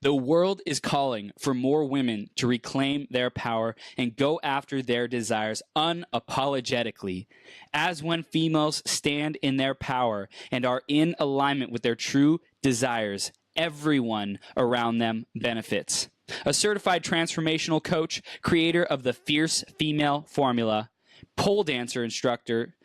The world is calling for more women to reclaim their power and go after their desires unapologetically. As when females stand in their power and are in alignment with their true desires, everyone around them benefits. A certified transformational coach, creator of the Fierce Female Formula, pole dance instructor,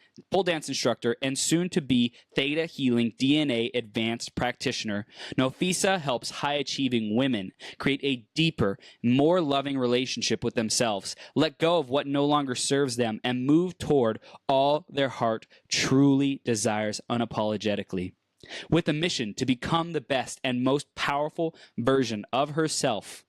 and soon-to-be Theta Healing DNA Advanced Practitioner, Nofisa helps high-achieving women create a deeper, more loving relationship with themselves, let go of what no longer serves them, and move toward all their heart truly desires unapologetically. With a mission to become the best and most powerful version of herself,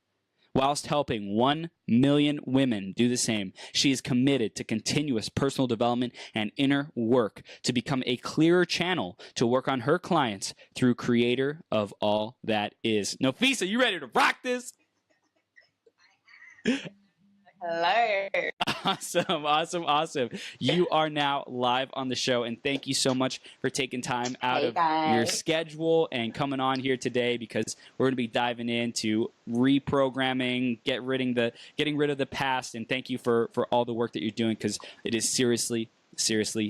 whilst helping 1 million women do the same, she is committed to continuous personal development and inner work to become a clearer channel to work on her clients through creator of all that is. Nofisa, you ready to rock this? Hello. Awesome. You are now live on the show, and thank you so much for taking time out of your schedule and coming on here today, because we're going to be diving into reprogramming, getting rid of the past, and thank you for all the work that you're doing, because it is seriously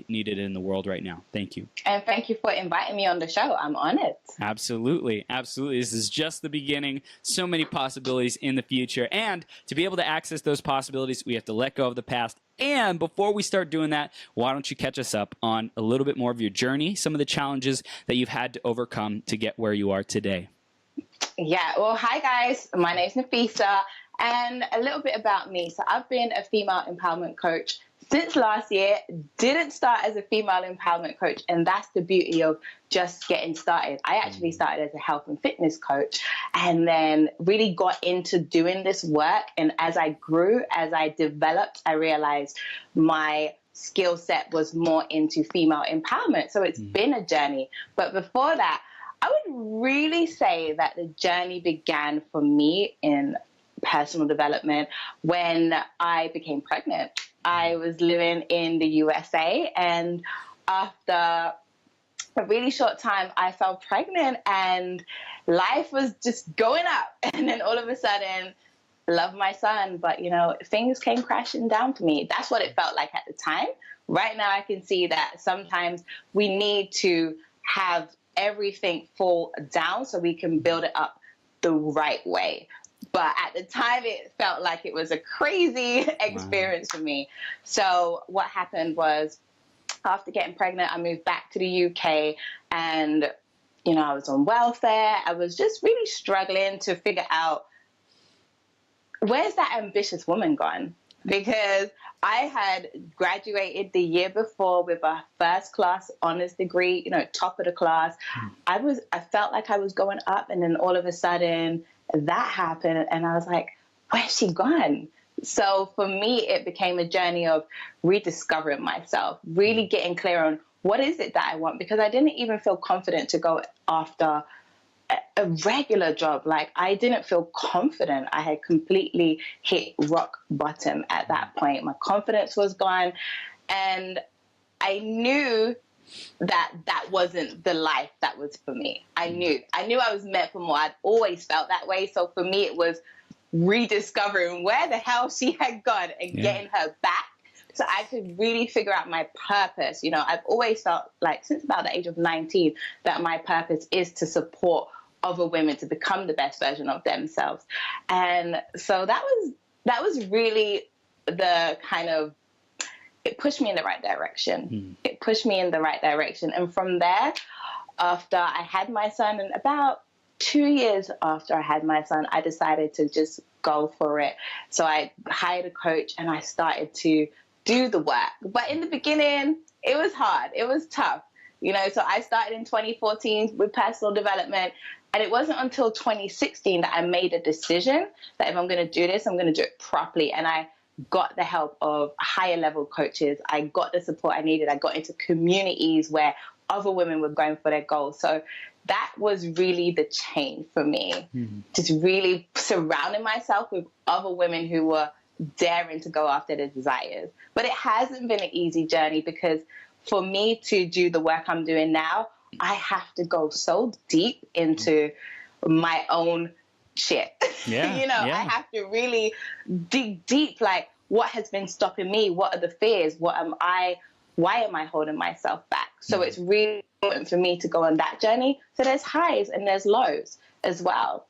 needed in the world right now. Thank you. And thank you for inviting me on the show. I'm honored. Absolutely. This is just the beginning. So many possibilities in the future. And to be able to access those possibilities, we have to let go of the past. And before we start doing that, why don't you catch us up on a little bit more of your journey, some of the challenges that you've had to overcome to get where you are today? Yeah. Well, hi, guys. My name's Nofisa. And a little bit about me. So I've been a female empowerment coach since last year. Didn't start as a female empowerment coach, and that's the beauty of just getting started. I actually started as a health and fitness coach, and then really got into doing this work. And as I grew, as I developed, I realized my skill set was more into female empowerment. So it's been a journey. But before that, I would really say that the journey began for me in personal development when I became pregnant. I was living in the USA, and after a really short time, I fell pregnant, and life was just going up. And then all of a sudden, love my son, but things came crashing down for me. That's what it felt like at the time. Right now, I can see that sometimes we need to have everything fall down so we can build it up the right way. But at the time, it felt like it was a crazy experience for me. So what happened was, after getting pregnant, I moved back to the UK, and, I was on welfare. I was just really struggling to figure out, where's that ambitious woman gone? Because I had graduated the year before with a first-class honors degree, top of the class. I felt like I was going up, and then all of a sudden that happened, and I was like, where's she gone? So for me, it became a journey of rediscovering myself, really getting clear on what is it that I want, because I didn't even feel confident to go after a regular job. Like, I didn't feel confident. I had completely hit rock bottom at that point. My confidence was gone, and I knew that wasn't the life that was for me. I knew I was meant for more. I'd always felt that way. So for me, it was rediscovering where the hell she had gone and getting her back so I could really figure out my purpose. I've always felt like, since about the age of 19, that my purpose is to support other women to become the best version of themselves. And so that was really the kind of, it pushed me in the right direction. It pushed me in the right direction. And from there, after I had my son, and about 2 years after I had my son, I decided to just go for it. So I hired a coach, and I started to do the work. But in the beginning, it was hard. It was tough. So I started in 2014 with personal development. And it wasn't until 2016 that I made a decision that if I'm going to do this, I'm going to do it properly. And I got the help of higher level coaches. I got the support I needed. I got into communities where other women were going for their goals. So that was really the change for me. Just really surrounding myself with other women who were daring to go after their desires. But it hasn't been an easy journey, because for me to do the work I'm doing now, I have to go so deep into my own shit. Yeah. I have to really dig deep, like, what has been stopping me? What are the fears? Why am I holding myself back? So it's really important for me to go on that journey. So there's highs and there's lows as well.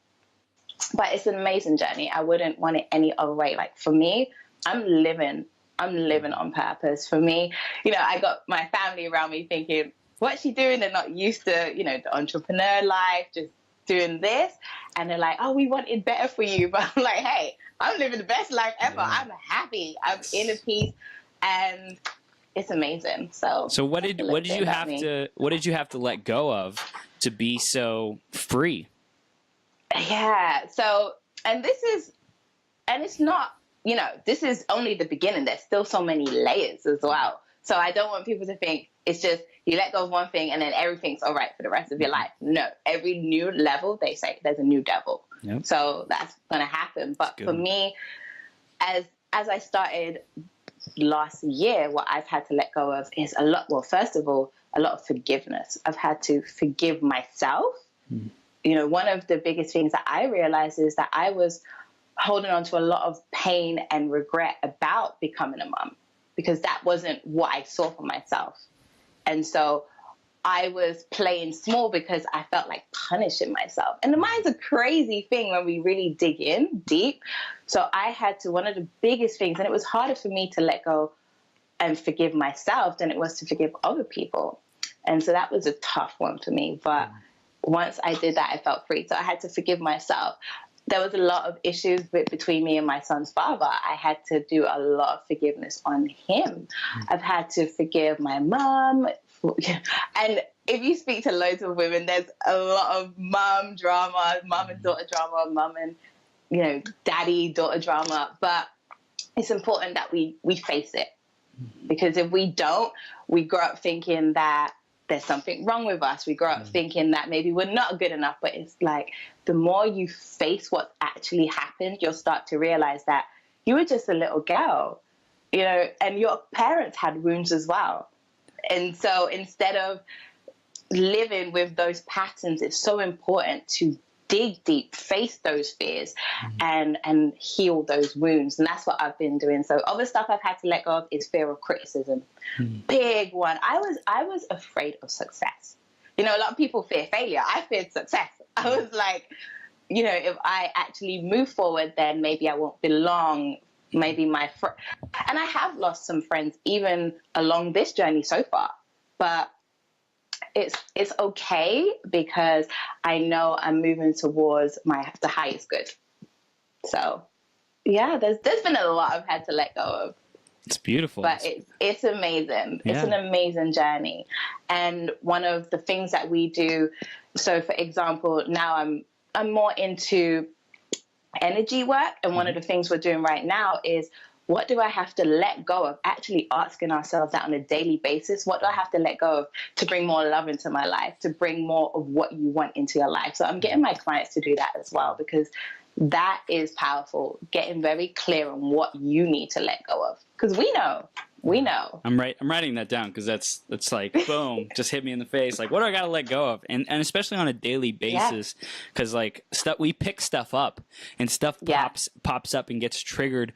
But it's an amazing journey. I wouldn't want it any other way. Like, for me, I'm living on purpose. For me, I got my family around me thinking, what's she doing? They're not used to, the entrepreneur life, just doing this. And they're like, oh, we wanted better for you. But I'm like, hey, I'm living the best life ever. Yeah. I'm happy. I'm in a peace. And it's amazing. So what did you have to let go of to be so free? Yeah. So, and it's not, this is only the beginning. There's still so many layers as well. So I don't want people to think it's just you let go of one thing and then everything's all right for the rest of your life. No, every new level, they say there's a new devil. Yep. So that's going to happen. But for me, as I started last year, what I've had to let go of is a lot. Well, first of all, a lot of forgiveness. I've had to forgive myself. One of the biggest things that I realized is that I was holding on to a lot of pain and regret about becoming a mom, because that wasn't what I saw for myself. And so I was playing small because I felt like punishing myself. And the mind's a crazy thing when we really dig in deep. So I had to, one of the biggest things, and it was harder for me to let go and forgive myself than it was to forgive other people. And so that was a tough one for me. But once I did that, I felt free. So I had to forgive myself. There was a lot of issues between me and my son's father. I had to do a lot of forgiveness on him. I've had to forgive my mom. And if you speak to loads of women, there's a lot of mom drama, mom and daughter drama, mom and, daddy, daughter drama. But it's important that we face it. Because if we don't, we grow up thinking that there's something wrong with us. We grow up thinking that maybe we're not good enough. But it's like, the more you face what actually happened, you'll start to realize that you were just a little girl, and your parents had wounds as well. And so instead of living with those patterns, it's so important to dig deep, face those fears and heal those wounds. And that's what I've been doing. So other stuff I've had to let go of is fear of criticism. Big one. I was afraid of success. A lot of people fear failure. I feared success. I was like, if I actually move forward, then maybe I won't belong. Maybe and I have lost some friends even along this journey so far, but it's okay, because I know I'm moving towards the highest good. So yeah, there's been a lot I've had to let go of. It's beautiful. But it's amazing. Yeah. It's an amazing journey. And one of the things that we do, so for example, now I'm more into energy work. And one of the things we're doing right now is, what do I have to let go of? Actually asking ourselves that on a daily basis. What do I have to let go of to bring more love into my life, to bring more of what you want into your life? So I'm getting my clients to do that as well, because that is powerful. Getting very clear on what you need to let go of. Because we know. I'm writing that down, because that's like, boom, just hit me in the face. Like, what do I got to let go of? And especially on a daily basis, because like we pick stuff up, and stuff pops up and gets triggered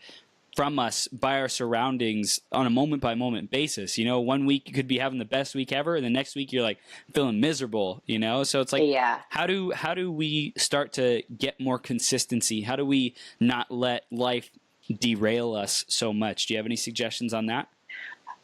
from us by our surroundings on a moment by moment basis. 1 week you could be having the best week ever, and the next week you're like feeling miserable, so it's like, how do we start to get more consistency? How do we not let life derail us so much? Do you have any suggestions on that?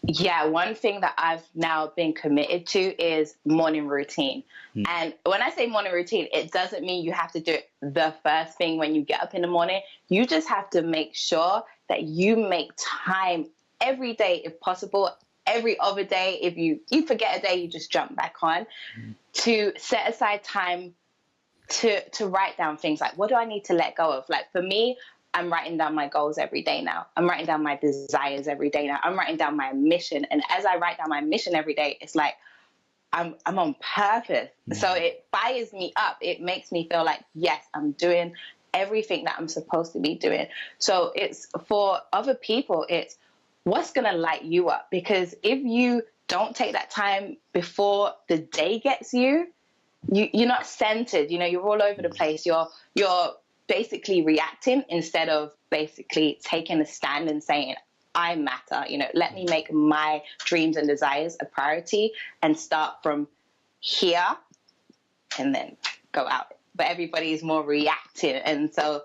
Yeah, one thing that I've now been committed to is morning routine. And when I say morning routine, it doesn't mean you have to do it the first thing when you get up in the morning. You just have to make sure that you make time every day, if possible. Every other day, if you forget a day, you just jump back on, to set aside time to write down things like, what do I need to let go of? Like for me, I'm writing down my goals every day now. I'm writing down my desires every day now. I'm writing down my mission. And as I write down my mission every day, it's like I'm on purpose. So it fires me up. It makes me feel like, yes, I'm doing everything that I'm supposed to be doing. So it's for other people, it's what's going to light you up. Because if you don't take that time before the day gets you're not centered. You're all over the place. You're basically reacting instead of basically taking a stand and saying, I matter, let me make my dreams and desires a priority and start from here and then go out. But everybody is more reacting. And so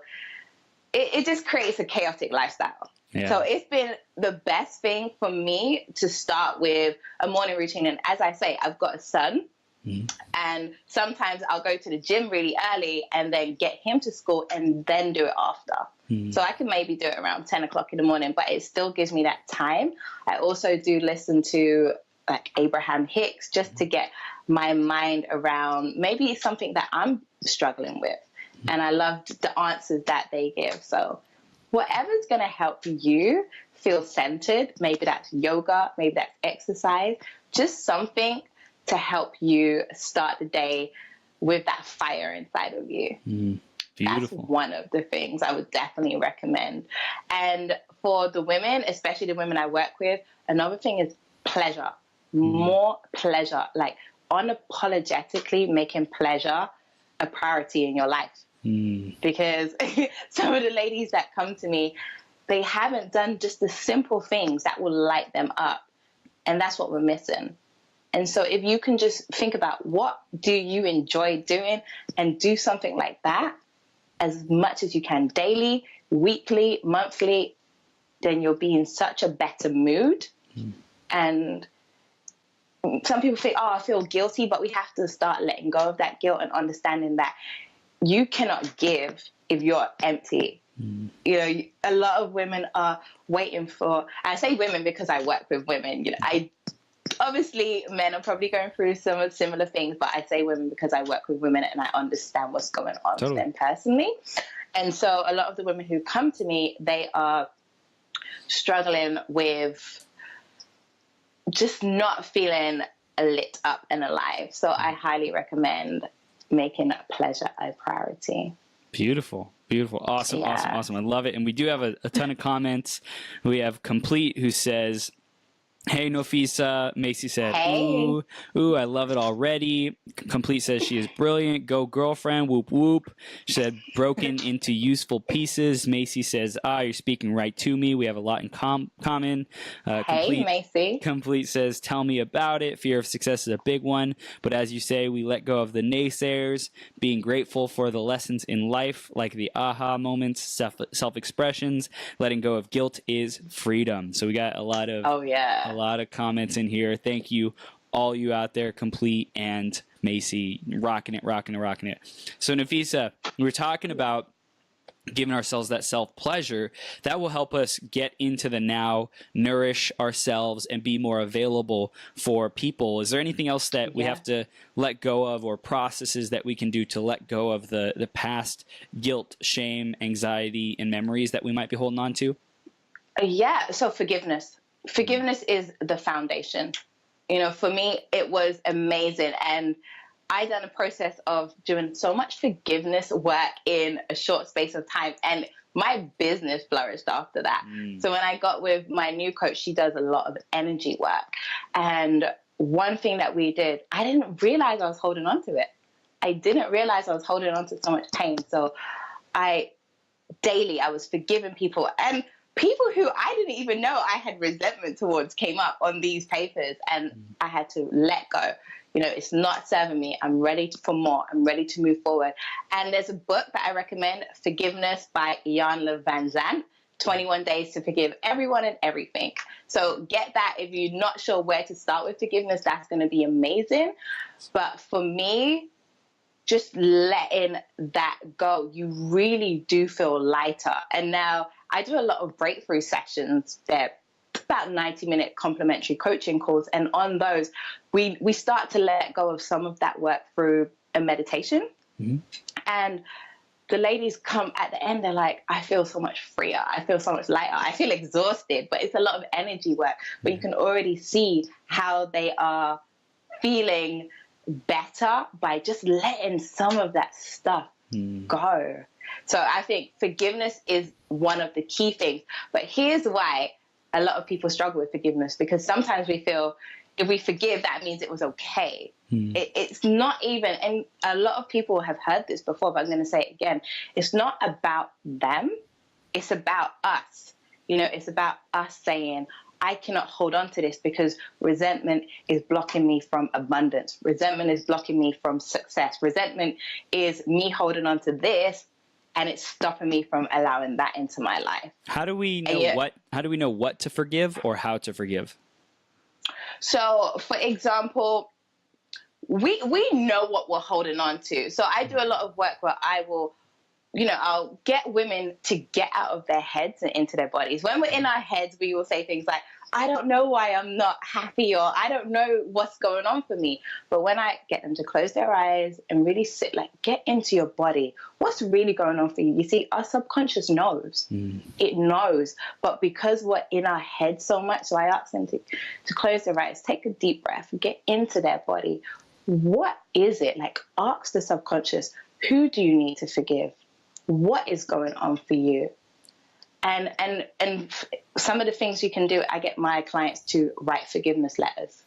it just creates a chaotic lifestyle. Yeah. So it's been the best thing for me to start with a morning routine. And as I say, I've got a son. And sometimes I'll go to the gym really early and then get him to school and then do it after. So I can maybe do it around 10 o'clock in the morning, but it still gives me that time. I also do listen to like Abraham Hicks just to get my mind around maybe something that I'm struggling with. And I loved the answers that they give. So whatever's going to help you feel centered, maybe that's yoga, maybe that's exercise, just something to help you start the day with that fire inside of you. Beautiful. That's one of the things I would definitely recommend. And for the women, especially the women I work with, another thing is pleasure. More pleasure, like unapologetically making pleasure a priority in your life. Because some of the ladies that come to me, they haven't done just the simple things that will light them up. And that's what we're missing. And so if you can just think about what do you enjoy doing and do something like that as much as you can daily, weekly, monthly, then you'll be in such a better mood. And some people think, I feel guilty, but we have to start letting go of that guilt and understanding that you cannot give if you're empty. A lot of women are waiting for, I say women because I work with women, obviously men are probably going through some similar things, but I say women because I work with women and I understand what's going on with them personally. And so a lot of the women who come to me, they are struggling with just not feeling lit up and alive. So I highly recommend making pleasure a priority. Beautiful. Awesome. I love it. And we do have a ton of comments. We have Complete, who says, hey, Nofisa. Macy said, hey. Ooh, I love it already. Complete says she is brilliant. Go girlfriend. Whoop, whoop. She said, broken into useful pieces. Macy says, you're speaking right to me. We have a lot in common. Hey, Macy. Complete says, tell me about it. Fear of success is a big one. But as you say, we let go of the naysayers, being grateful for the lessons in life, like the aha moments, self-expressions. Letting go of guilt is freedom. So we got a lot of... a lot of comments in here. Thank you, all you out there, Complete and Macy, rocking it. So Nofisa, we were talking about giving ourselves that self-pleasure that will help us get into the now, nourish ourselves, and be more available for people. Is there anything else that we have to let go of, or processes that we can do to let go of the past guilt, shame, anxiety, and memories that we might be holding on to? So forgiveness. Forgiveness is the foundation. For me, it was amazing. And I done a process of doing so much forgiveness work in a short space of time. And my business flourished after that. So when I got with my new coach, she does a lot of energy work. And one thing that we did, I didn't realize I was holding on to it. I didn't realize I was holding on to so much pain. So I was forgiving people, and people who I didn't even know I had resentment towards came up on these papers, and I had to let go. It's not serving me. I'm ready for more. I'm ready to move forward. And there's a book that I recommend, Forgiveness by Jan Van Zandt, 21 Days to Forgive Everyone and Everything. So get that. If you're not sure where to start with forgiveness, that's going to be amazing. But for me, just letting that go, you really do feel lighter. And now I do a lot of breakthrough sessions. They're about 90-minute complimentary coaching calls. And on those, we start to let go of some of that work through a meditation. And the ladies come at the end, they're like, I feel so much freer. I feel so much lighter. I feel exhausted, but it's a lot of energy work. But you can already see how they are feeling better by just letting some of that stuff go. So I think forgiveness is one of the key things. But here's why a lot of people struggle with forgiveness, because sometimes we feel if we forgive, that means it was okay. It's not even, and a lot of people have heard this before, but I'm going to say it again. It's not about them. It's about us. You know, it's about us saying, I cannot hold on to this because resentment is blocking me from abundance. Resentment is blocking me from success. Resentment is me holding on to this, and it's stopping me from allowing that into my life. How do we know how do we know what to forgive or how to forgive? So, for example, we know what we're holding on to. So I do a lot of work where I will, I'll get women to get out of their heads and into their bodies. When we're in our heads, we will say things like, I don't know why I'm not happy, or I don't know what's going on for me. But when I get them to close their eyes and really sit, like, get into your body, what's really going on for you? You see, our subconscious knows. It knows. But because we're in our head so much, so I ask them to close their eyes, take a deep breath, get into their body. What is it? Like, ask the subconscious, who do you need to forgive? What is going on for you? And some of the things you can do, I get my clients to write forgiveness letters.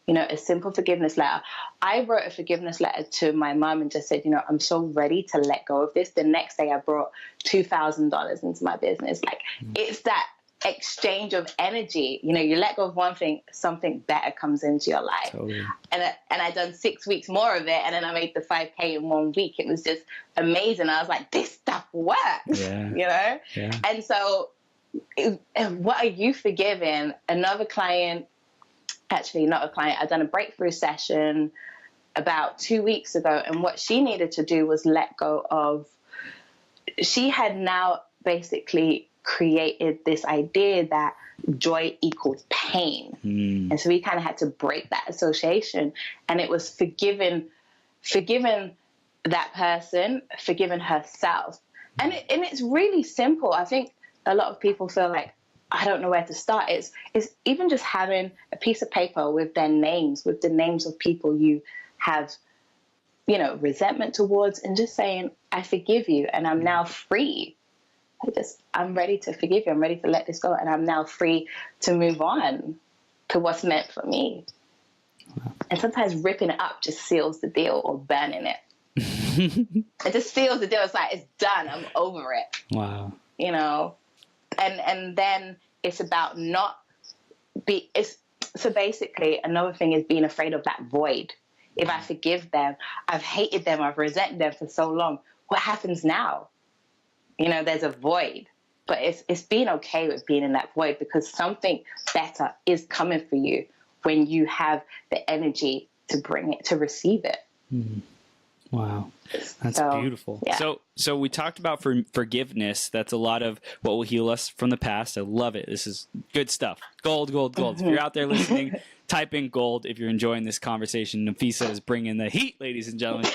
A simple forgiveness letter. I wrote a forgiveness letter to my mom and just said, I'm so ready to let go of this. The next day I brought $2,000 into my business. Like, it's that exchange of energy. You let go of one thing, something better comes into your life. Totally. And I done 6 weeks more of it, and then I made the 5K in 1 week. It was just amazing. I was like, this stuff works. Yeah. And so what are you forgiving? Another client, actually not a client, I'd done a breakthrough session about 2 weeks ago, and what she needed to do was let go of, she had now basically created this idea that joy equals pain. And so we kind of had to break that association, and it was forgiving that person, forgiving herself. And it's really simple. I think a lot of people feel like, I don't know where to start. It's even just having a piece of paper with their names, with the names of people you have, resentment towards, and just saying, I forgive you, and I'm now free. I'm ready to forgive you. I'm ready to let this go. And I'm now free to move on to what's meant for me. Wow. And sometimes ripping it up just seals the deal, or burning it. It just seals the deal. It's like, it's done. I'm over it. Wow. And then it's about so basically another thing is being afraid of that void. If I forgive them, I've hated them, I've resented them for so long. What happens now? There's a void, but it's being okay with being in that void, because something better is coming for you when you have the energy to bring it, to receive it. Wow. That's beautiful. Yeah. So we talked about forgiveness. That's a lot of what will heal us from the past. I love it. This is good stuff. Gold. If you're out there listening, type in gold if you're enjoying this conversation. Nofisa is bringing the heat, ladies and gentlemen.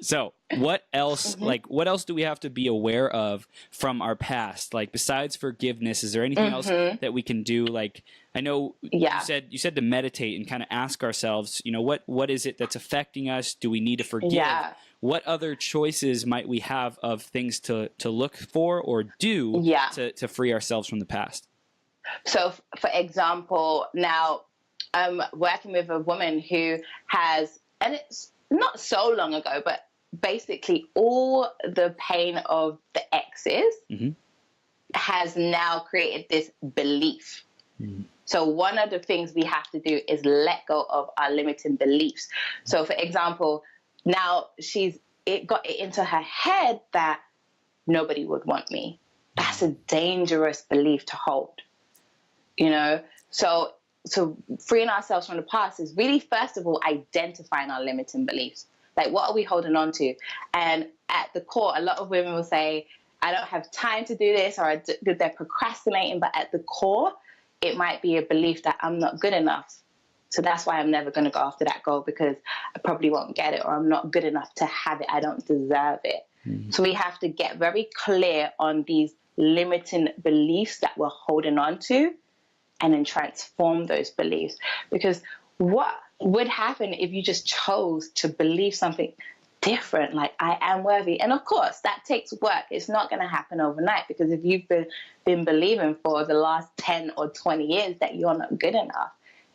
So what else, what else do we have to be aware of from our past? Like, besides forgiveness, is there anything else that we can do? Like, I know you said to meditate and kind of ask ourselves, what is it that's affecting us? Do we need to forgive? Yeah. What other choices might we have of things to look for or do to free ourselves from the past? So, for example, now I'm working with a woman who has, and it's not so long ago, but basically all the pain of the exes has now created this belief. So one of the things we have to do is let go of our limiting beliefs. So, for example, now it got it into her head that nobody would want me. That's a dangerous belief to hold. So freeing ourselves from the past is really, first of all, identifying our limiting beliefs. Like, what are we holding on to? And at the core, a lot of women will say, I don't have time to do this, or they're procrastinating. But at the core, it might be a belief that I'm not good enough. So that's why I'm never going to go after that goal, because I probably won't get it, or I'm not good enough to have it. I don't deserve it. So we have to get very clear on these limiting beliefs that we're holding on to, and then transform those beliefs. Because what would happen if you just chose to believe something different, like, I am worthy? And of course, that takes work. It's not going to happen overnight, because if you've been believing for the last 10 or 20 years that you're not good enough,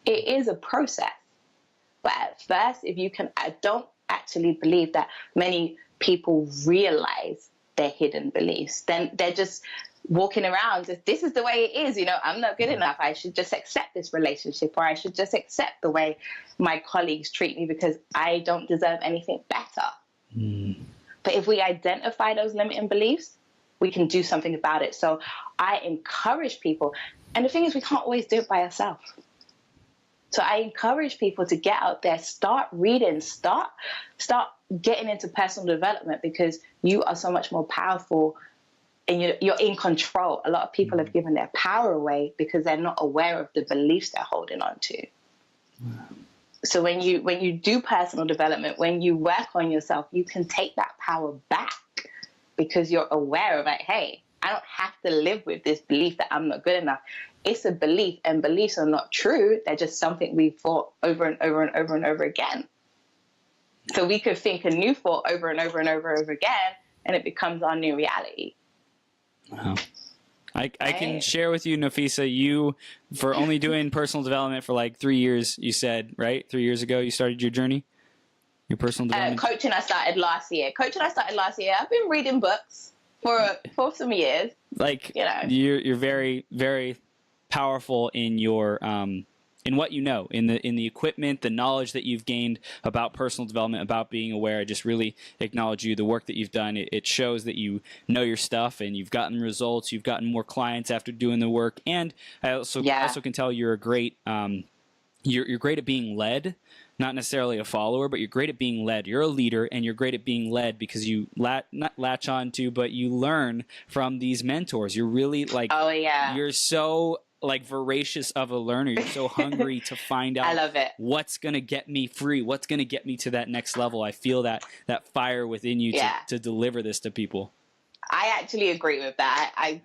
It is a process. But at first, I don't actually believe that many people realize their hidden beliefs. Then they're just walking around, just, this is the way it is, I'm not good enough. I should just accept this relationship, or I should just accept the way my colleagues treat me because I don't deserve anything better. But if we identify those limiting beliefs, we can do something about it. So I encourage people. And the thing is, we can't always do it by ourselves. So I encourage people to get out there, start reading, start getting into personal development, because you are so much more powerful and you're in control. A lot of people have given their power away because they're not aware of the beliefs they're holding on to. So when you do personal development, when you work on yourself, you can take that power back because you're aware of, like, hey, I don't have to live with this belief that I'm not good enough. It's a belief, and beliefs are not true. They're just something we thought over and over and over and over again. So we could think a new thought over and over and over and over again, and it becomes our new reality. Wow. I can share with you, Nofisa, you, for only doing personal development for like 3 years, you said, right? 3 years ago, you started your journey, your personal development? Coaching, I started last year. I've been reading books for some years. Like, you're very, very powerful in your in what you know, in the equipment, the knowledge that you've gained about personal development, about being aware. I just really acknowledge you, the work that you've done. It shows that you know your stuff and you've gotten results. You've gotten more clients after doing the work. And I also can tell you're a great you're great at being led, not necessarily a follower, but you're great at being led. You're a leader, and you're great at being led because you not latch on to, but you learn from these mentors. You're really like, you're so like voracious of a learner. You're so hungry to find out I love it. What's going to get me free, what's going to get me to that next level. I feel that fire within you to deliver this to people. I actually agree with that. I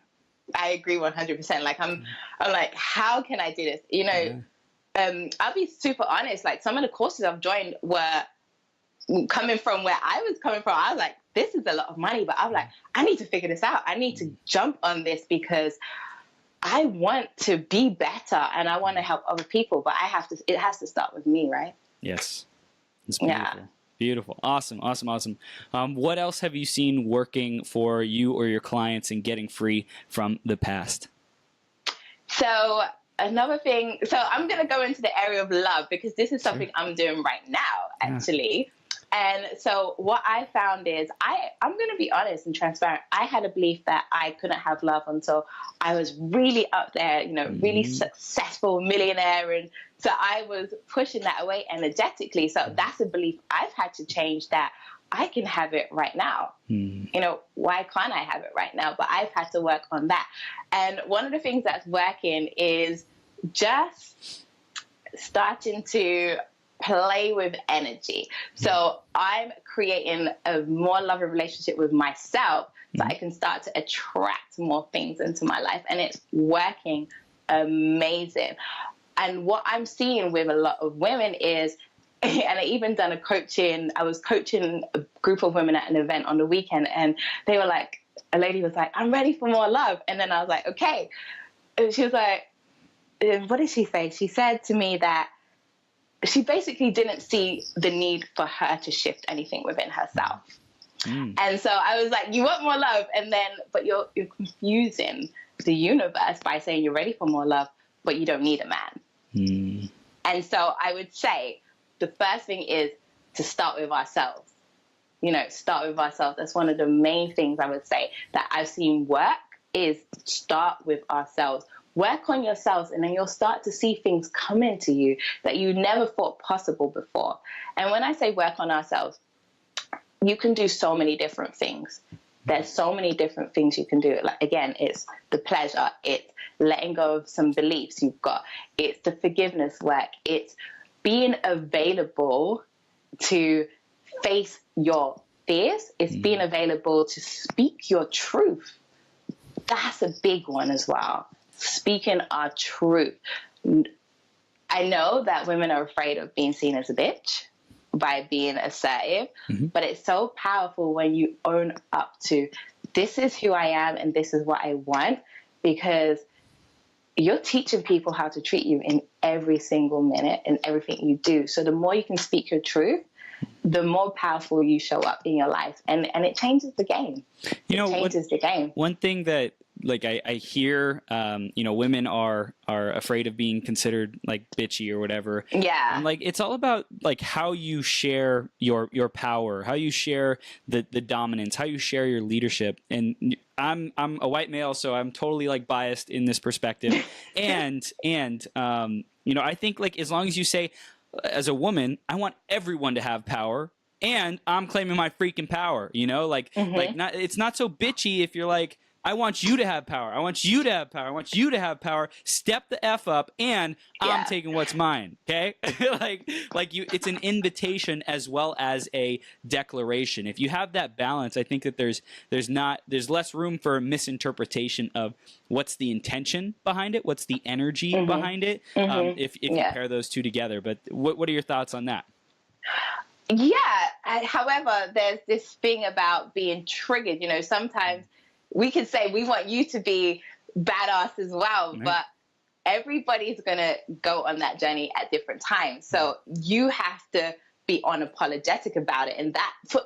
agree 100%. Like I'm like, how can I do this? I'll be super honest. Like some of the courses I've joined were coming from where I was coming from. I was like, this is a lot of money, but I'm like, I need to figure this out. I need to jump on this because I want to be better and I want to help other people, but it has to start with me, right? Yes. It's beautiful. Yeah. Beautiful. Awesome. What else have you seen working for you or your clients in getting free from the past? So another thing, I'm going to go into the area of love because this is something I'm doing right now, actually. And so what I found is, I'm going to be honest and transparent. I had a belief that I couldn't have love until I was really up there, really successful millionaire. And so I was pushing that away energetically. So that's a belief I've had to change, that I can have it right now. Why can't I have it right now? But I've had to work on that. And one of the things that's working is just starting to play with energy. So I'm creating a more loving relationship with myself so I can start to attract more things into my life. And it's working amazing. And what I'm seeing with a lot of women is, and I even done I was coaching a group of women at an event on the weekend, and they were like, a lady was like, I'm ready for more love. And then I was like, okay. And she was like, what did she say? She said to me that she basically didn't see the need for her to shift anything within herself. And so I was like, you want more love, but you're confusing the universe by saying you're ready for more love, but you don't need a man. And so I would say the first thing is to start with ourselves. Start with ourselves. That's one of the main things I would say that I've seen work, is start with ourselves. Work on yourselves, and then you'll start to see things come into you that you never thought possible before. And when I say work on ourselves, you can do so many different things. There's so many different things you can do. Like, again, it's the pleasure. It's letting go of some beliefs you've got. It's the forgiveness work. It's being available to face your fears. It's being available to speak your truth. That's a big one as well. Speaking our truth. I know that women are afraid of being seen as a bitch by being assertive, but it's so powerful when you own up to, this is who I am and this is what I want, because you're teaching people how to treat you in every single minute and everything you do. So the more you can speak your truth, the more powerful you show up in your life. And it changes the game. It changes the game. One thing that, like, I hear, women are afraid of being considered like bitchy or whatever. Yeah. And like, it's all about like how you share your power, how you share the dominance, how you share your leadership. And I'm a white male, so I'm totally like biased in this perspective. and I think like as long as you say, as a woman, I want everyone to have power, and I'm claiming my freaking power, like it's not so bitchy if you're like, I want you to have power. I want you to have power. I want you to have power. Step the F up, and I'm taking what's mine. Okay? It's an invitation as well as a declaration. If you have that balance, I think that there's less room for misinterpretation of what's the intention behind it, what's the energy behind it, if you pair those two together. But what are your thoughts on that? Yeah. However, there's this thing about being triggered. Sometimes we could say we want you to be badass as well, but everybody's going to go on that journey at different times. So you have to be unapologetic about it. And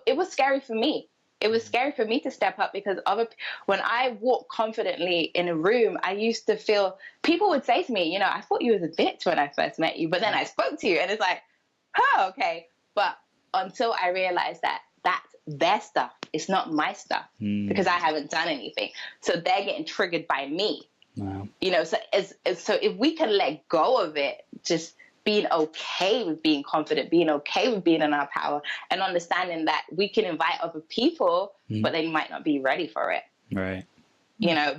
it was scary for me. It was scary for me to step up because when I walk confidently in a room, I used to feel people would say to me, I thought you was a bitch when I first met you, but then I spoke to you and it's like, oh, okay. But until I realized that that's their stuff. It's not my stuff because I haven't done anything. So they're getting triggered by me. Wow. So if we can let go of it, just being okay with being confident, being okay with being in our power, and understanding that we can invite other people, but they might not be ready for it. Right.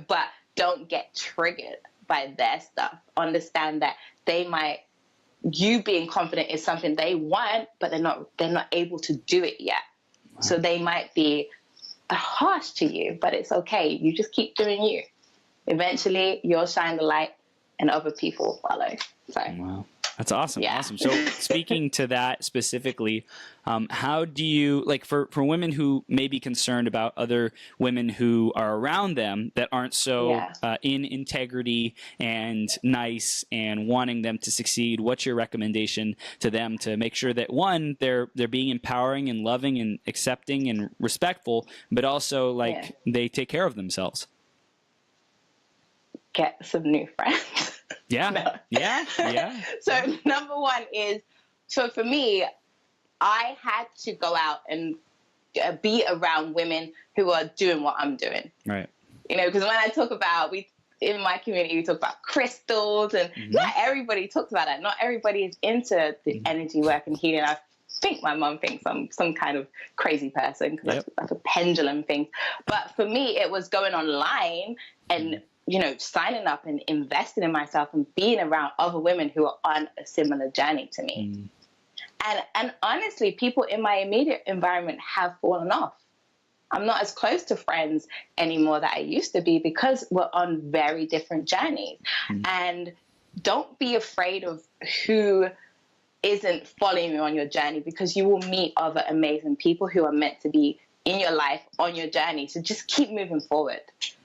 But don't get triggered by their stuff. Understand that you being confident is something they want, but they're not able to do it yet. Wow. So they might be harsh to you, but it's okay. You just keep doing you. Eventually, you'll shine the light and other people will follow. So. Wow. That's awesome. Yeah. Awesome. So speaking to that specifically, how do you, like for women who may be concerned about other women who are around them that aren't so in integrity and nice and wanting them to succeed, what's your recommendation to them to make sure that, one, they're being empowering and loving and accepting and respectful, but also they take care of themselves? Get some new friends. Yeah. No. Yeah. So number one is, so for me, I had to go out and be around women who are doing what I'm doing. Right. Because when I talk about, in my community, we talk about crystals, and not everybody talks about that. Not everybody is into the energy work and healing. I think my mom thinks I'm some kind of crazy person because that's a pendulum thing. But for me, it was going online and signing up and investing in myself and being around other women who are on a similar journey to me. And honestly, people in my immediate environment have fallen off. I'm not as close to friends anymore that I used to be because we're on very different journeys. And don't be afraid of who isn't following you on your journey, because you will meet other amazing people who are meant to be in your life on your journey. So just keep moving forward.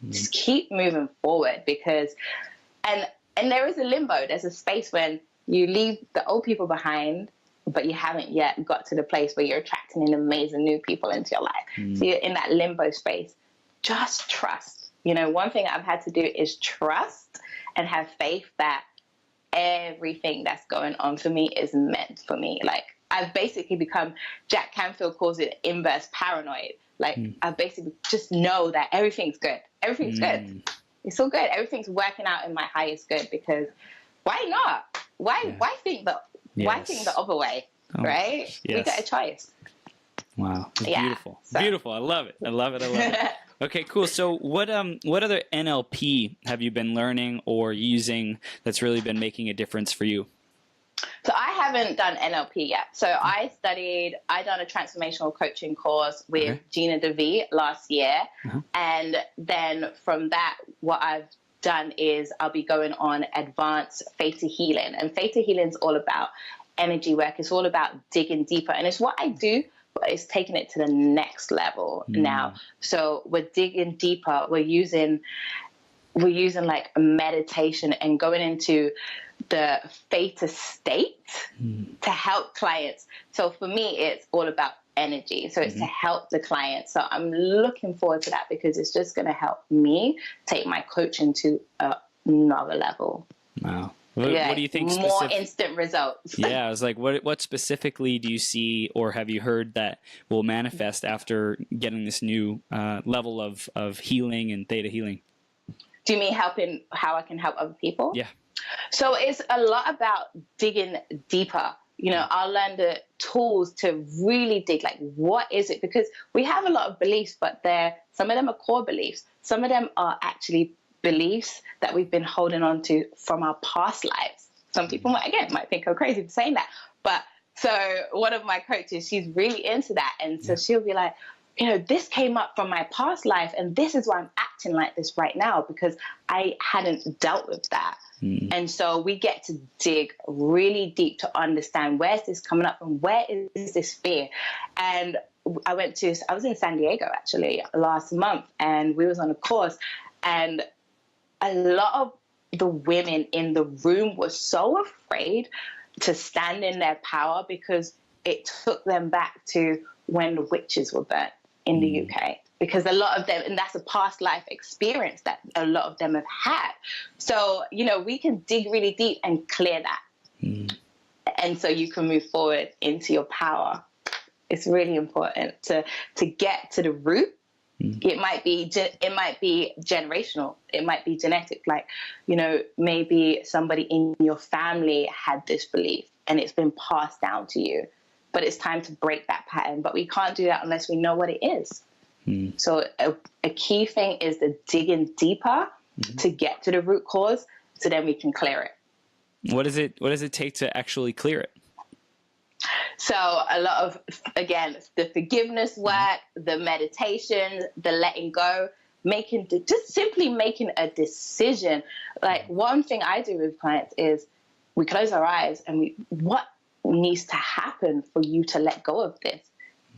Just keep moving forward, because and there is a limbo. There's a space when you leave the old people behind, but you haven't yet got to the place where you're attracting in amazing new people into your life. So you're in that limbo space. Just trust. One thing I've had to do is trust and have faith that everything that's going on for me is meant for me. Like, I've basically become, Jack Canfield calls it inverse paranoid. Like, I basically just know that everything's good. Everything's good. It's all good. Everything's working out in my highest good, because why not? Why think the other way, right? Yes. We got a choice. Wow. Beautiful. So. Beautiful. I love it. Okay, cool. So what other NLP have you been learning or using that's really been making a difference for you? So I haven't done NLP yet. So I done a transformational coaching course with Gina DeVee last year. And then from that, what I've done is I'll be going on advanced Theta healing. And Theta healing is all about energy work. It's all about digging deeper. And it's what I do, but it's taking it to the next level now. So we're digging deeper. We're using we're using like meditation and going into the Theta state to help clients. So for me, it's all about energy. So it's to help the client. So I'm looking forward to that because it's just going to help me take my coaching to another level. Wow. What do you think? More instant results. Yeah, I was like, what specifically do you see or have you heard that will manifest after getting this new level of healing and Theta healing? Do you mean how I can help other people? Yeah. So it's a lot about digging deeper. You know, I'll learn the tools to really dig, like, what is it? Because we have a lot of beliefs, but some of them are core beliefs. Some of them are actually beliefs that we've been holding on to from our past lives. Some people might think I'm crazy for saying that. But so one of my coaches, she's really into that. And so she'll be like, you know, this came up from my past life and this is why I'm acting like this right now because I hadn't dealt with that. And so we get to dig really deep to understand where's this coming up from, where is this fear? And I was in San Diego actually last month and we was on a course and a lot of the women in the room were so afraid to stand in their power because it took them back to when the witches were burnt in the UK. Because a lot of them, and that's a past life experience that a lot of them have had. So, you know, we can dig really deep and clear that. And so you can move forward into your power. It's really important to get to the root. It might be generational. It might be genetic. Like, you know, maybe somebody in your family had this belief and it's been passed down to you. But it's time to break that pattern. But we can't do that unless we know what it is. So a key thing is the digging deeper to get to the root cause so then we can clear it. What does it take to actually clear it? So a lot of, again, the forgiveness work, the meditation, the letting go, just simply making a decision. Like one thing I do with clients is we close our eyes and what needs to happen for you to let go of this?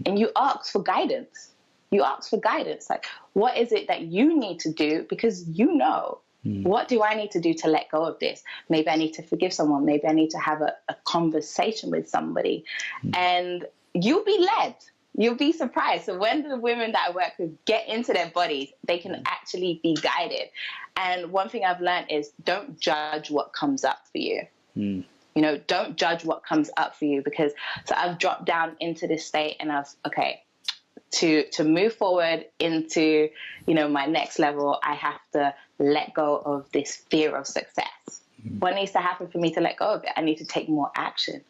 And you ask for guidance. Like, what is it that you need to do? Because you know, what do I need to do to let go of this? Maybe I need to forgive someone. Maybe I need to have a conversation with somebody. And you'll be led. You'll be surprised. So when the women that I work with get into their bodies, they can actually be guided. And one thing I've learned is don't judge what comes up for you. You know, don't judge what comes up for you because so I've dropped down into this state and to move forward into, you know, my next level, I have to let go of this fear of success. What needs to happen for me to let go of it? I need to take more action.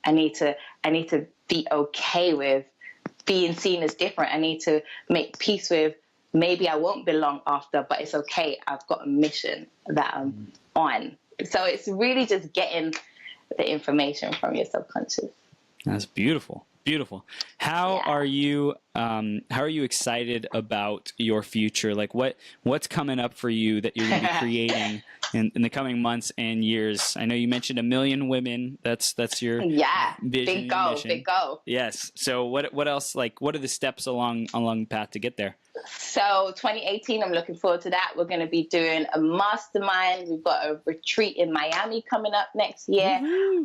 I need to be okay with being seen as different. I need to make peace with maybe I won't belong after, but it's okay. I've got a mission that I'm on. So it's really just getting the information from your subconscious. That's beautiful. Beautiful. How are you excited about your future? Like what's coming up for you that you're going to be creating in the coming months and years? I know you mentioned 1 million women. That's your vision. Big goal. Yes. So what else, like what are the steps along the path to get there? So 2018, I'm looking forward to that. We're going to be doing a mastermind. We've got a retreat in Miami coming up next year.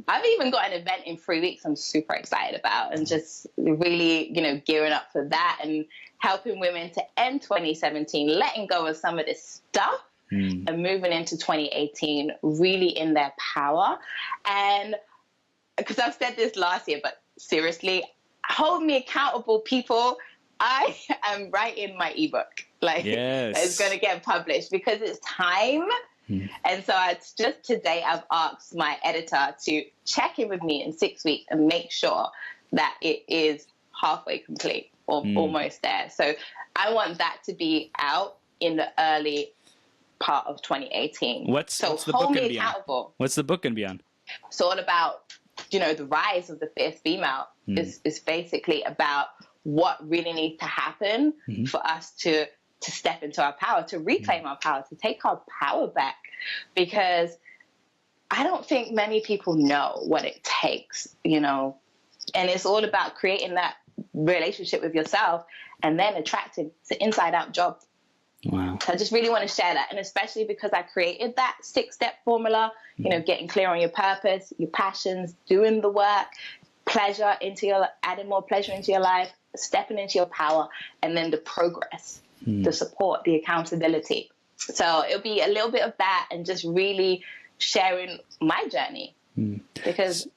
I've even got an event in 3 weeks I'm super excited about and just really, you know, gearing up for that and helping women to end 2017, letting go of some of this stuff and moving into 2018 really in their power. And because I've said this last year, but seriously, hold me accountable, people. I am writing my ebook. Like, it's going to get published because it's time. And so just today I've asked my editor to check in with me in 6 weeks and make sure that it is halfway complete or almost there. So I want that to be out in the early part of 2018. What's the book going to be on? What's the book going to be on? It's all about, you know, the rise of the fierce female. Is basically about what really needs to happen for us to step into our power, to reclaim our power, to take our power back. Because I don't think many people know what it takes, you know, and it's all about creating that relationship with yourself and then attracting. It's an inside out job. Wow. So I just really want to share that. And especially because I created that 6-step formula, getting clear on your purpose, your passions, doing the work, adding more pleasure into your life, stepping into your power, and then the progress, the support, the accountability. So it'll be a little bit of that and just really sharing my journey because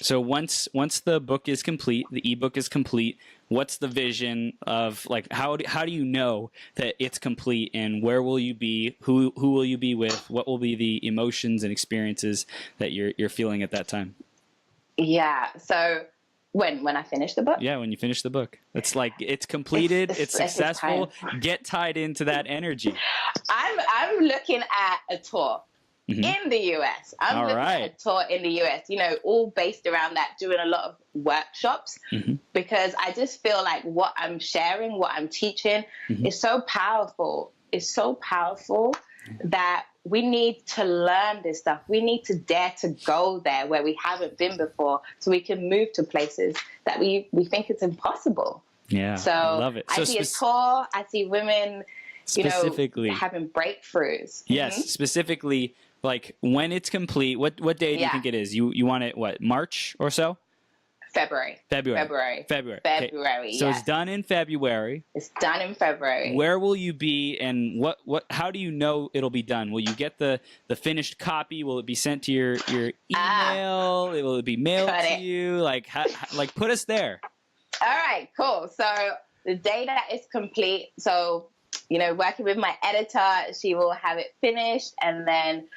So once the book is complete, the ebook is complete, what's the vision of like how do you know that it's complete, and where will you be? Who will you be with? What will be the emotions and experiences that you're feeling at that time? Yeah. So when I finish the book? Yeah, when you finish the book. It's like it's completed, it's successful. Get tied into that energy. I'm looking at a tour. In the US. I'm looking at a tour in the US, all based around that, doing a lot of workshops because I just feel like what I'm sharing, what I'm teaching is so powerful. It's so powerful that we need to learn this stuff. We need to dare to go there where we haven't been before so we can move to places that we think it's impossible. Yeah, so I love it. I see a tour, I see women, specifically having breakthroughs. Yes, specifically. Like when it's complete, what day do you think it is? You want it March or so? February. Okay. So it's done in February. It's done in February. Where will you be, and how do you know it'll be done? Will you get the finished copy? Will it be sent to your email? Will it be mailed to you? Like put us there. All right, cool. So the day that it's complete, so working with my editor, she will have it finished, and then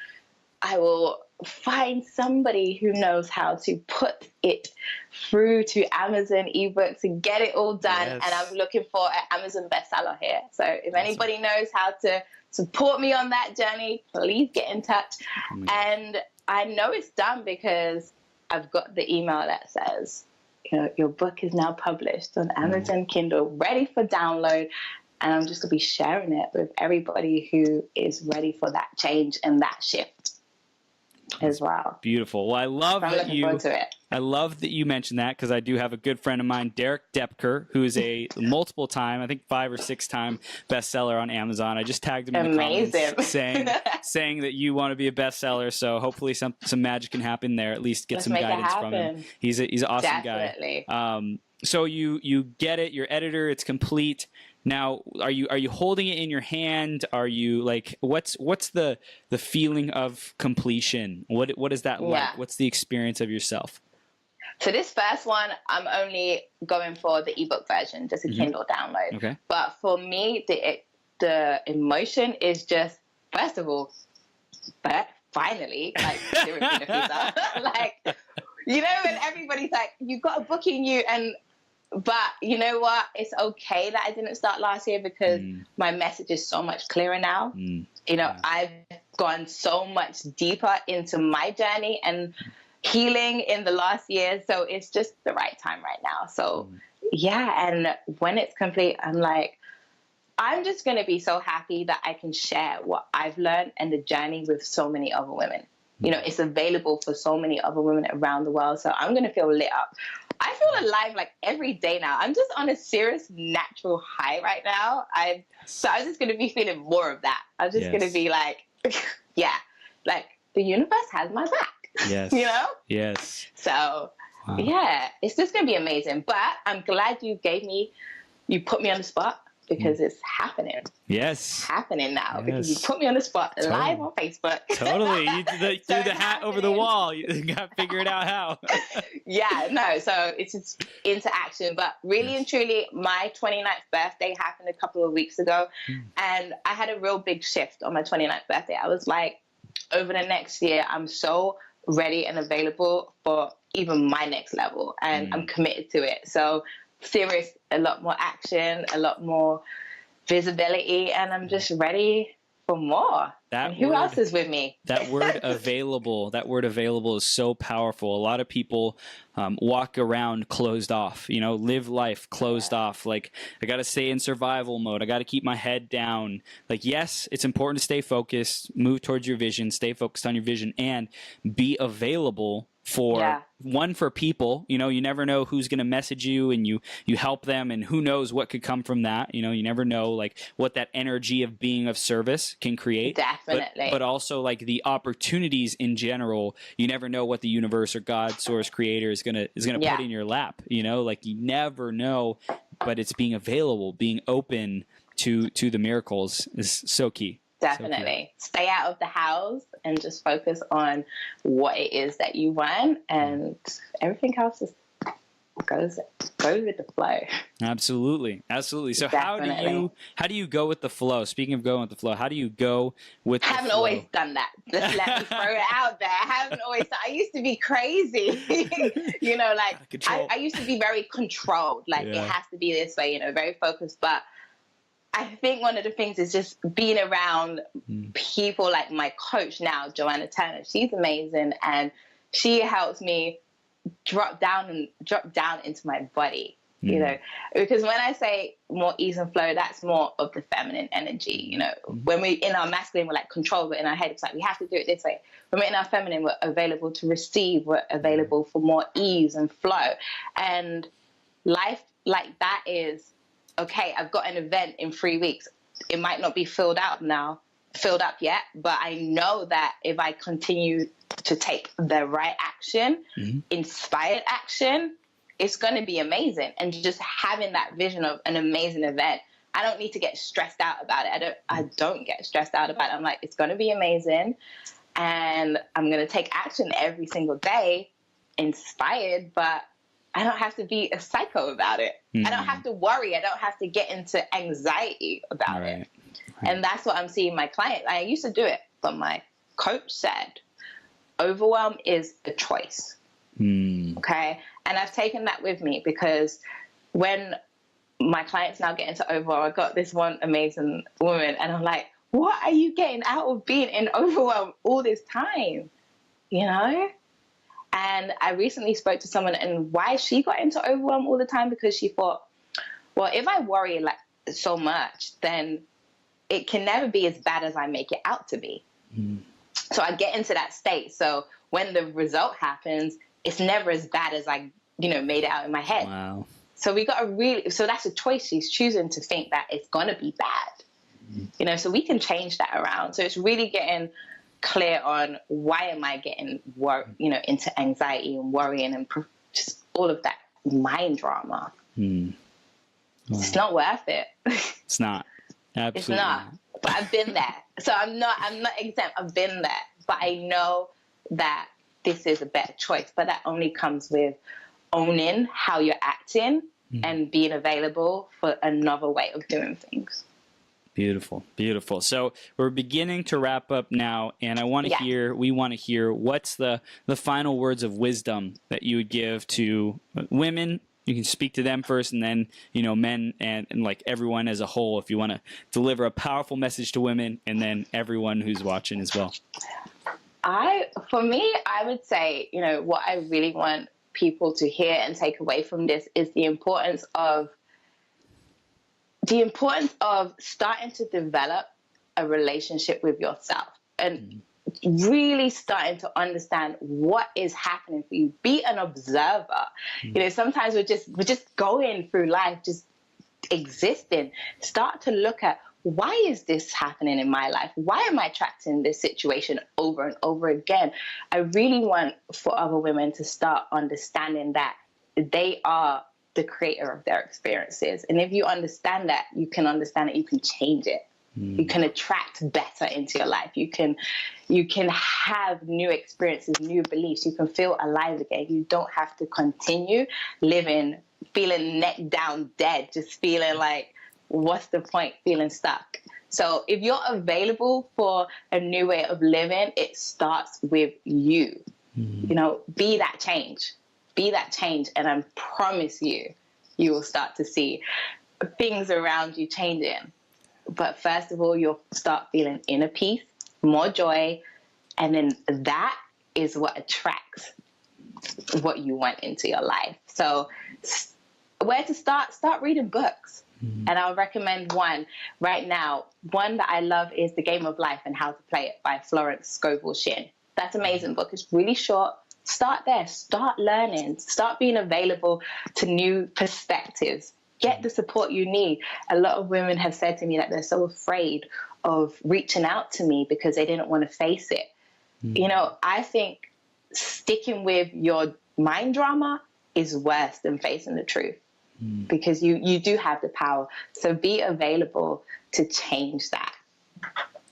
I will find somebody who knows how to put it through to Amazon ebooks and get it all done. Yes. And I'm looking for an Amazon bestseller here. So if anybody knows how to support me on that journey, please get in touch. And I know it's done because I've got the email that says, your book is now published on Amazon Kindle, ready for download. And I'm just going to be sharing it with everybody who is ready for that change and that shift as well. Beautiful. Well, I love that you mentioned that, because I do have a good friend of mine, Derek Depker, who is a multiple time, I think 5 or 6 time bestseller on Amazon. I just tagged him in the comments saying that you want to be a bestseller. So hopefully some magic can happen there. At least get some guidance from him. He's an awesome guy. So you get it, your editor, it's complete. Now, are you holding it in your hand? Are you like, what's the feeling of completion? What is that like? What's the experience of yourself? So this first one, I'm only going for the ebook version, just a Kindle download. Okay. But for me, the emotion is just, first of all, but finally, like, seriously, Nofisa, like, when everybody's like, you've got a book in you, but you know what? It's okay that I didn't start last year because my message is so much clearer now. I've gone so much deeper into my journey and healing in the last year. So it's just the right time right now. So and when it's complete, I'm like, I'm just going to be so happy that I can share what I've learned and the journey with so many other women. It's available for so many other women around the world. So I'm going to feel lit up. I feel alive like every day now. I'm just on a serious natural high right now. So I'm just going to be feeling more of that. I'm just going to be like, like the universe has my back. Yes. Yes. So it's just going to be amazing. But I'm glad you put me on the spot, because it's happening. Yes. It's happening now because you put me on the spot live on Facebook. Totally. You threw the hat over the wall. You got to figure it out how. So it's just into action. But really and truly, my 29th birthday happened a couple of weeks ago. And I had a real big shift on my 29th birthday. I was like, over the next year, I'm so ready and available for even my next level. And I'm committed to it. So serious, a lot more action, a lot more visibility, and I'm just ready for more. Who else is with me? That word available is so powerful. A lot of people walk around closed off, live life closed off. Like, I got to stay in survival mode. I got to keep my head down. Like, yes, it's important to stay focused, move towards your vision, stay focused on your vision, and be available for people. You know, you never know who's going to message you, and you help them, and who knows what could come from that. You know, you never know like what that energy of being of service can create. Definitely. But also like the opportunities in general, you never know what the universe or God, source, creator is gonna put in your lap. You know, like you never know, but it's being available, being open to the miracles is so key. Definitely. Stay out of the house and just focus on what it is that you want, and everything else just goes with the flow. Absolutely. So how do you go with the flow? Speaking of going with the flow, how do you go with the flow? I haven't always done that. Just let me throw it out there. I haven't always. I used to be crazy. You know, like I used to be very controlled. Like it has to be this way, you know, very focused. But I think one of the things is just being around people like my coach now, Joanna Turner. She's amazing, and she helps me drop down into my body, you know, because when I say more ease and flow, that's more of the feminine energy. You know, when we're in our masculine, we're like control, but in our head, it's like we have to do it this way. When we're in our feminine, we're available to receive, we're available for more ease and flow. And life like that is, okay, I've got an event in 3 weeks. It might not be filled up yet, but I know that if I continue to take the right action, inspired action, it's going to be amazing. And just having that vision of an amazing event, I don't need to get stressed out about it. I don't get stressed out about it. I'm like, it's going to be amazing, and I'm going to take action every single day, inspired, but I don't have to be a psycho about it. I don't have to worry. I don't have to get into anxiety about it. And that's what I'm seeing my client. I used to do it, but my coach said, overwhelm is a choice. Okay. And I've taken that with me, because when my clients now get into overwhelm, I got this one amazing woman, and I'm like, what are you getting out of being in overwhelm all this time? You know? And I recently spoke to someone, and why she got into overwhelm all the time, because she thought, well, if I worry like so much, then it can never be as bad as I make it out to be. So I get into that state. So when the result happens, it's never as bad as I, you know, made it out in my head. Wow. So so that's a choice. She's choosing to think that it's going to be bad, you know, so we can change that around. So it's really getting clear on why am I getting into anxiety and worrying and just all of that mind drama. Wow. It's not worth it. It's not. Absolutely. It's not. But I've been there. So I'm not exempt. I've been there. But I know that this is a better choice. But that only comes with owning how you're acting and being available for another way of doing things. Beautiful, beautiful. So we're beginning to wrap up now, and we want to hear what's the final words of wisdom that you would give to women. You can speak to them first, and then, you know, men and like everyone as a whole, if you want to deliver a powerful message to women, and then everyone who's watching as well. For me, I would say, you know, what I really want people to hear and take away from this is the importance of starting to develop a relationship with yourself, and really starting to understand what is happening for you. Be an observer. You know, sometimes we're just going through life, just existing. Start to look at, why is this happening in my life? Why am I trapped in this situation over and over again? I really want for other women to start understanding that they are the creator of their experiences. And if you understand that, you can understand that you can change it. You can attract better into your life. You can have new experiences, new beliefs. You can feel alive again. You don't have to continue living, feeling neck down dead, just feeling like, what's the point, feeling stuck. So if you're available for a new way of living, it starts with you. You know, be that change. Be that change, and I promise you, you will start to see things around you changing. But first of all, you'll start feeling inner peace, more joy, and then that is what attracts what you want into your life. So where to start? Start reading books. And I'll recommend one right now. One that I love is The Game of Life and How to Play It by Florence Scovel Shinn. That's an amazing book. It's really short, Start there. Start learning. Start being available to new perspectives. Get the support you need. A lot of women have said to me that they're so afraid of reaching out to me because they didn't want to face it. You know, I think sticking with your mind drama is worse than facing the truth, because you do have the power. So be available to change that.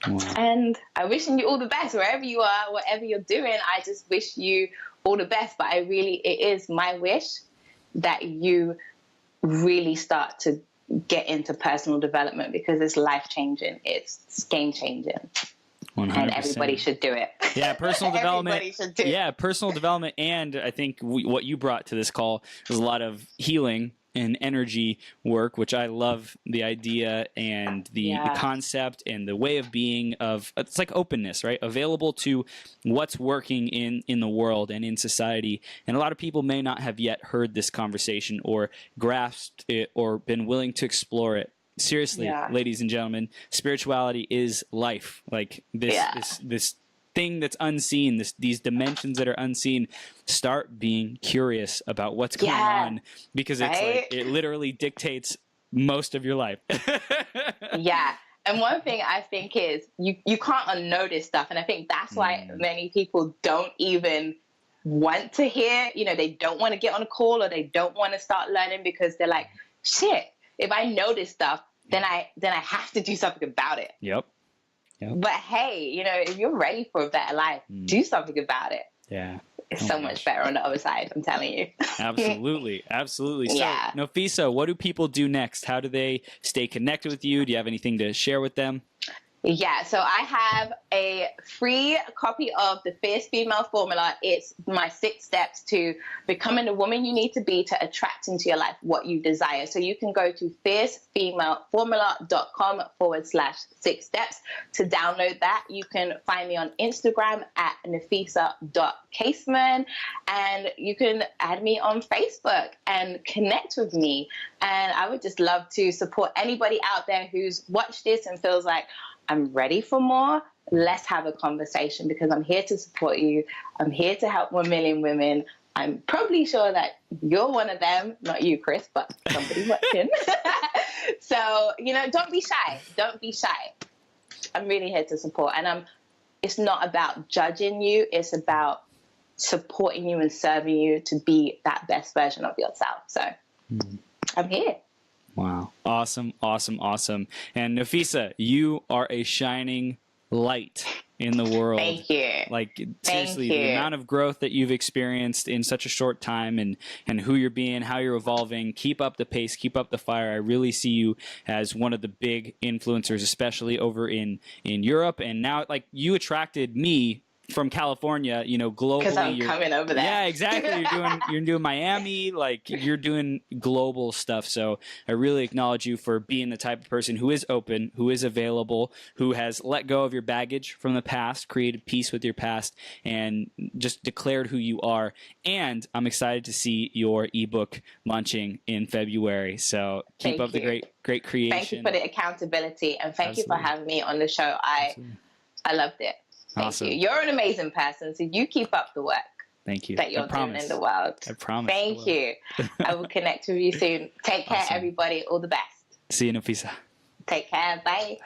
Wow. And I'm wishing you all the best wherever you are, whatever you're doing. I just wish you all the best. But it is my wish that you really start to get into personal development, because it's life-changing. It's game-changing. 100%. And everybody should do it. Yeah, personal development. Everybody should do it. Yeah, personal development. And I think what you brought to this call was a lot of healing and energy work, which I love the idea and the concept and the way of being of, it's like openness, right? Available to what's working in the world and in society. And a lot of people may not have yet heard this conversation or grasped it or been willing to explore it. Seriously, ladies and gentlemen, spirituality is life. Like this thing that's unseen, these dimensions that are unseen. Start being curious about what's going on, because it's like it literally dictates most of your life. Yeah. And one thing I think is you can't unnotice stuff. And I think that's why many people don't even want to hear, you know, they don't want to get on a call or they don't want to start learning, because they're like, shit, if I notice stuff, then I have to do something about it. Yep. But hey, you know, if you're ready for a better life, do something about it. Yeah. It's so much better on the other side, I'm telling you. Absolutely. Absolutely. So, Nofisa, what do people do next? How do they stay connected with you? Do you have anything to share with them? Yeah, so I have a free copy of the Fierce Female Formula. It's my 6 steps to becoming the woman you need to be to attract into your life what you desire. So you can go to fiercefemaleformula.com/6 steps to download that. You can find me on Instagram at nofisa.caseman, and you can add me on Facebook and connect with me. And I would just love to support anybody out there who's watched this and feels like, I'm ready for more. Let's have a conversation, because I'm here to support you. I'm here to help 1 million women. I'm probably sure that you're one of them, not you, Chris, but somebody watching. So, you know, don't be shy. Don't be shy. I'm really here to support. And it's not about judging you. It's about supporting you and serving you to be that best version of yourself. So I'm here. Wow. Awesome, awesome, awesome. And Nofisa, you are a shining light in the world. Thank you. Like, seriously, the amount of growth that you've experienced in such a short time, and who you're being, how you're evolving, keep up the pace, keep up the fire. I really see you as one of the big influencers, especially over in Europe. And now, like, you attracted me from California, you know, globally. Because I'm coming over there. Yeah, exactly. You're doing Miami, like you're doing global stuff. So I really acknowledge you for being the type of person who is open, who is available, who has let go of your baggage from the past, created peace with your past, and just declared who you are. And I'm excited to see your ebook launching in February. So keep up the great creation. Thank you for the accountability, and thank you for having me on the show. I loved it. Thank you. You're an amazing person, so you keep up the work. Thank you. That you're doing in the world. I promise. Thank you. I will connect with you soon. Take care, everybody. All the best. See you, Nofisa. Take care. Bye.